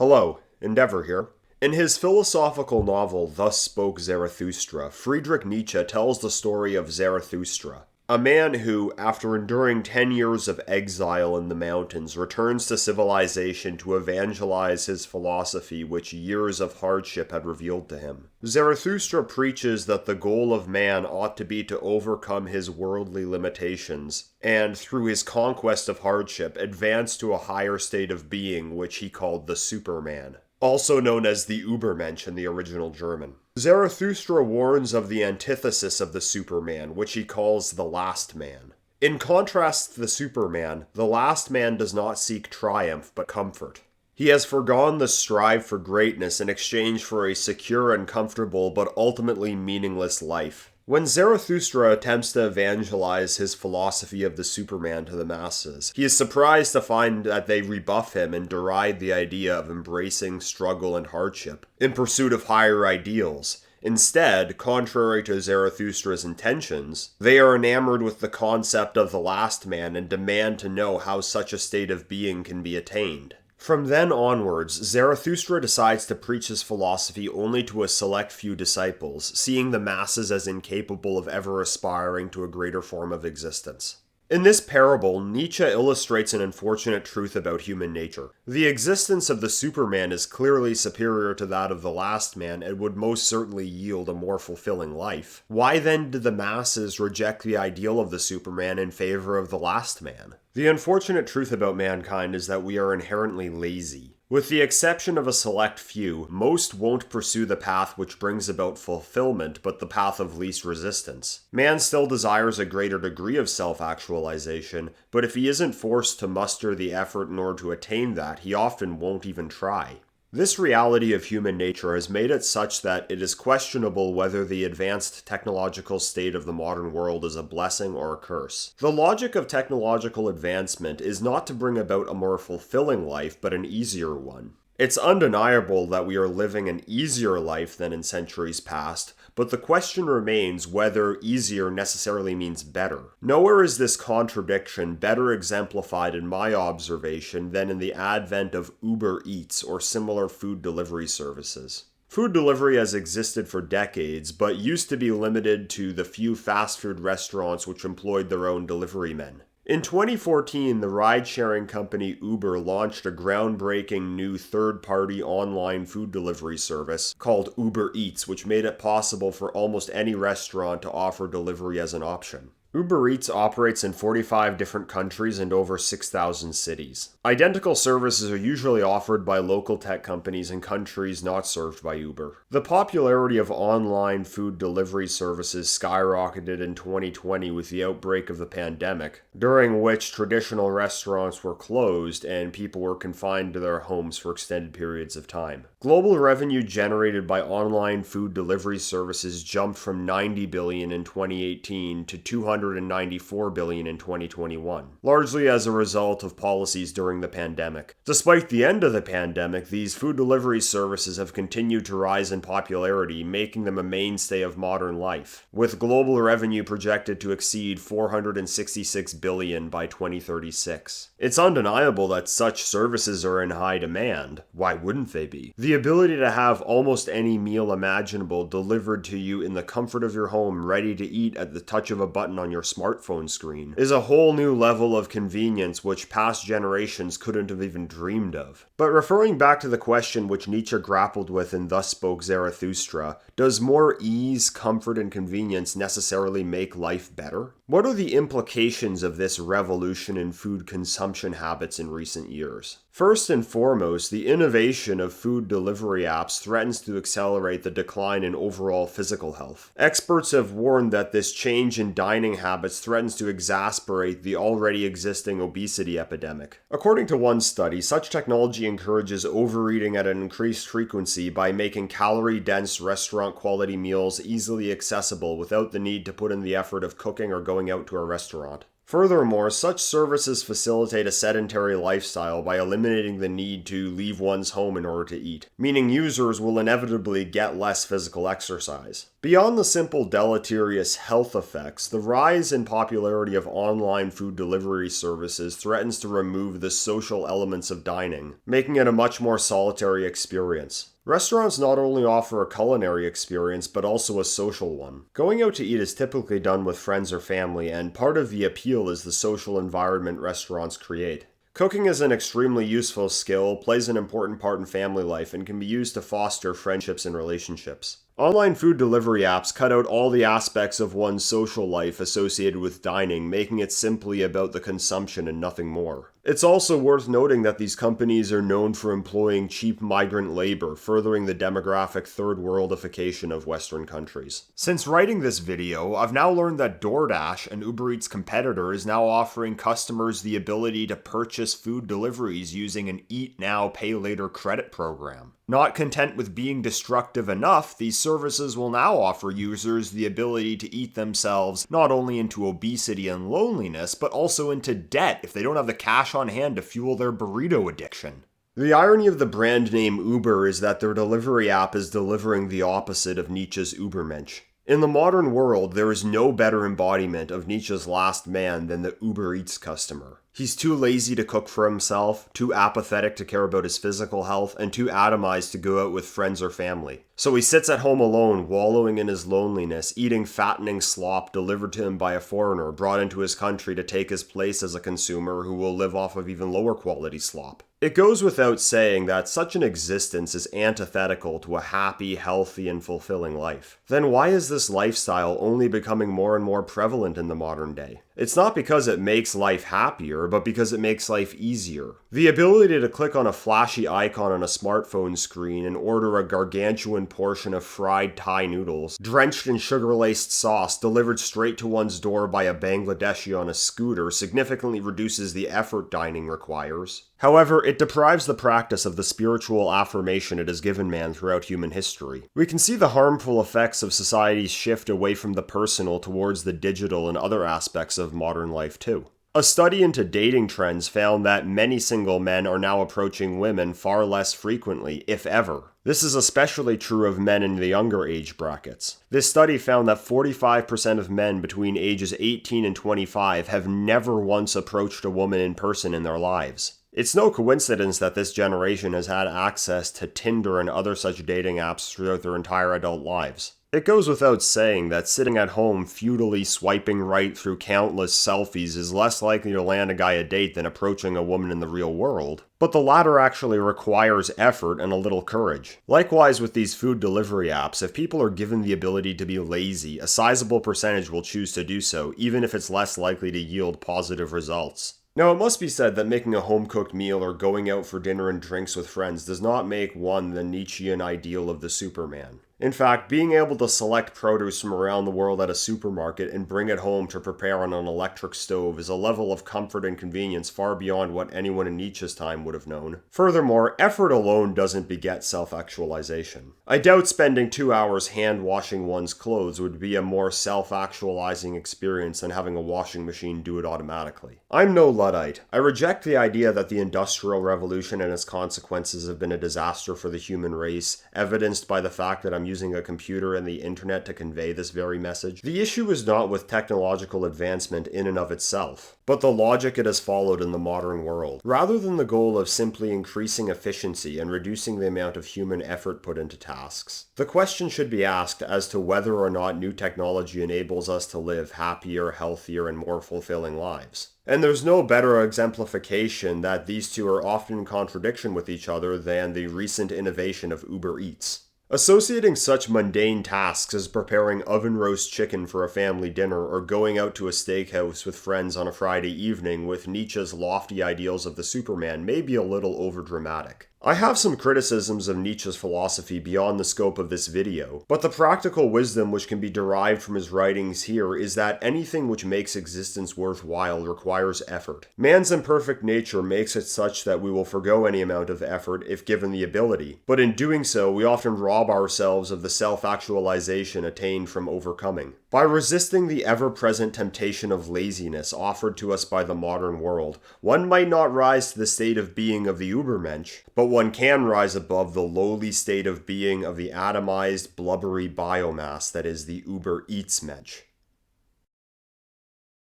Hello, Endeavor here. In his philosophical novel Thus Spoke Zarathustra, Friedrich Nietzsche tells the story of Zarathustra, a man who, after enduring 10 years of exile in the mountains, returns to civilization to evangelize his philosophy which years of hardship had revealed to him. Zarathustra preaches that the goal of man ought to be to overcome his worldly limitations, and through his conquest of hardship, advance to a higher state of being which he called the Superman, also known as the Übermensch in the original German. Zarathustra warns of the antithesis of the Superman, which he calls the last man. In contrast to the Superman, the last man does not seek triumph but comfort. He has forgone the strive for greatness in exchange for a secure and comfortable but ultimately meaningless life. When Zarathustra attempts to evangelize his philosophy of the Superman to the masses, he is surprised to find that they rebuff him and deride the idea of embracing struggle and hardship in pursuit of higher ideals. Instead, contrary to Zarathustra's intentions, they are enamored with the concept of the last man and demand to know how such a state of being can be attained. From then onwards, Zarathustra decides to preach his philosophy only to a select few disciples, seeing the masses as incapable of ever aspiring to a greater form of existence. In this parable, Nietzsche illustrates an unfortunate truth about human nature. The existence of the Superman is clearly superior to that of the last man and would most certainly yield a more fulfilling life. Why then did the masses reject the ideal of the Superman in favor of the last man? The unfortunate truth about mankind is that we are inherently lazy. With the exception of a select few, most won't pursue the path which brings about fulfillment, but the path of least resistance. Man still desires a greater degree of self-actualization, but if he isn't forced to muster the effort in order to attain that, he often won't even try. This reality of human nature has made it such that it is questionable whether the advanced technological state of the modern world is a blessing or a curse. The logic of technological advancement is not to bring about a more fulfilling life, but an easier one. It's undeniable that we are living an easier life than in centuries past, but the question remains whether easier necessarily means better. Nowhere is this contradiction better exemplified in my observation than in the advent of Uber Eats or similar food delivery services. Food delivery has existed for decades, but used to be limited to the few fast food restaurants which employed their own delivery men. In 2014, the ride-sharing company Uber launched a groundbreaking new third-party online food delivery service called Uber Eats, which made it possible for almost any restaurant to offer delivery as an option. Uber Eats operates in 45 different countries and over 6,000 cities. Identical services are usually offered by local tech companies in countries not served by Uber. The popularity of online food delivery services skyrocketed in 2020 with the outbreak of the pandemic, during which traditional restaurants were closed and people were confined to their homes for extended periods of time. Global revenue generated by online food delivery services jumped from $90 billion in 2018 to $294 billion in 2021, largely as a result of policies during the pandemic. Despite the end of the pandemic, these food delivery services have continued to rise in popularity, making them a mainstay of modern life, with global revenue projected to exceed $466 billion by 2036. It's undeniable that such services are in high demand. Why wouldn't they be? The ability to have almost any meal imaginable delivered to you in the comfort of your home, ready to eat at the touch of a button on your smartphone screen, is a whole new level of convenience which past generations couldn't have even dreamed of. But referring back to the question which Nietzsche grappled with in Thus Spoke Zarathustra, does more ease, comfort, and convenience necessarily make life better? What are the implications of this revolution in food consumption habits in recent years? First and foremost, the innovation of food delivery apps threatens to accelerate the decline in overall physical health. Experts have warned that this change in dining habits threatens to exacerbate the already existing obesity epidemic. According to one study, such technology encourages overeating at an increased frequency by making calorie-dense restaurant-quality meals easily accessible without the need to put in the effort of cooking or going out to a restaurant. Furthermore, such services facilitate a sedentary lifestyle by eliminating the need to leave one's home in order to eat, meaning users will inevitably get less physical exercise. Beyond the simple deleterious health effects, the rise in popularity of online food delivery services threatens to remove the social elements of dining, making it a much more solitary experience. Restaurants not only offer a culinary experience, but also a social one. Going out to eat is typically done with friends or family, and part of the appeal is the social environment restaurants create. Cooking is an extremely useful skill, plays an important part in family life, and can be used to foster friendships and relationships. Online food delivery apps cut out all the aspects of one's social life associated with dining, making it simply about the consumption and nothing more. It's also worth noting that these companies are known for employing cheap migrant labor, furthering the demographic third worldification of Western countries. Since writing this video, I've now learned that DoorDash, an Uber Eats competitor, is now offering customers the ability to purchase food deliveries using an Eat Now, Pay Later credit program. Not content with being destructive enough, these services will now offer users the ability to eat themselves not only into obesity and loneliness, but also into debt if they don't have the cash on hand to fuel their burrito addiction. The irony of the brand name Uber is that their delivery app is delivering the opposite of Nietzsche's Übermensch. In the modern world, there is no better embodiment of Nietzsche's last man than the Uber Eats customer. He's too lazy to cook for himself, too apathetic to care about his physical health, and too atomized to go out with friends or family. So he sits at home alone, wallowing in his loneliness, eating fattening slop delivered to him by a foreigner brought into his country to take his place as a consumer who will live off of even lower quality slop. It goes without saying that such an existence is antithetical to a happy, healthy, and fulfilling life. Then why is this lifestyle only becoming more and more prevalent in the modern day? It's not because it makes life happier, but because it makes life easier. The ability to click on a flashy icon on a smartphone screen and order a gargantuan portion of fried Thai noodles, drenched in sugar-laced sauce, delivered straight to one's door by a Bangladeshi on a scooter significantly reduces the effort dining requires. However, it deprives the practice of the spiritual affirmation it has given man throughout human history. We can see the harmful effects of society's shift away from the personal towards the digital and other aspects of modern life too. A study into dating trends found that many single men are now approaching women far less frequently, if ever. This is especially true of men in the younger age brackets. This study found that 45% of men between ages 18 and 25 have never once approached a woman in person in their lives. It's no coincidence that this generation has had access to Tinder and other such dating apps throughout their entire adult lives. It goes without saying that sitting at home futilely swiping right through countless selfies is less likely to land a guy a date than approaching a woman in the real world, but the latter actually requires effort and a little courage. Likewise with these food delivery apps, if people are given the ability to be lazy, a sizable percentage will choose to do so, even if it's less likely to yield positive results. Now, it must be said that making a home-cooked meal or going out for dinner and drinks with friends does not make one the Nietzschean ideal of the Superman. In fact, being able to select produce from around the world at a supermarket and bring it home to prepare on an electric stove is a level of comfort and convenience far beyond what anyone in Nietzsche's time would have known. Furthermore, effort alone doesn't beget self-actualization. I doubt spending 2 hours hand-washing one's clothes would be a more self-actualizing experience than having a washing machine do it automatically. I'm no Luddite. I reject the idea that the Industrial Revolution and its consequences have been a disaster for the human race, evidenced by the fact that I'm using a computer and the internet to convey this very message. The issue is not with technological advancement in and of itself, but the logic it has followed in the modern world. Rather than the goal of simply increasing efficiency and reducing the amount of human effort put into tasks, the question should be asked as to whether or not new technology enables us to live happier, healthier, and more fulfilling lives. And there's no better exemplification that these two are often in contradiction with each other than the recent innovation of Uber Eats. Associating such mundane tasks as preparing oven roast chicken for a family dinner or going out to a steakhouse with friends on a Friday evening with Nietzsche's lofty ideals of the Superman may be a little overdramatic. I have some criticisms of Nietzsche's philosophy beyond the scope of this video, but the practical wisdom which can be derived from his writings here is that anything which makes existence worthwhile requires effort. Man's imperfect nature makes it such that we will forgo any amount of effort if given the ability, but in doing so we often rob ourselves of the self-actualization attained from overcoming. By resisting the ever-present temptation of laziness offered to us by the modern world, one might not rise to the state of being of the Übermensch, but one can rise above the lowly state of being of the atomized, blubbery biomass that is the Über-Eats-Mensch.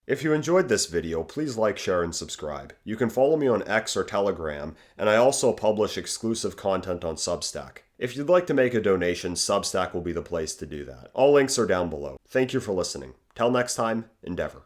If you enjoyed this video, please like, share, and subscribe. You can follow me on X or Telegram, and I also publish exclusive content on Substack. If you'd like to make a donation, Substack will be the place to do that. All links are down below. Thank you for listening. Till next time, endeavor.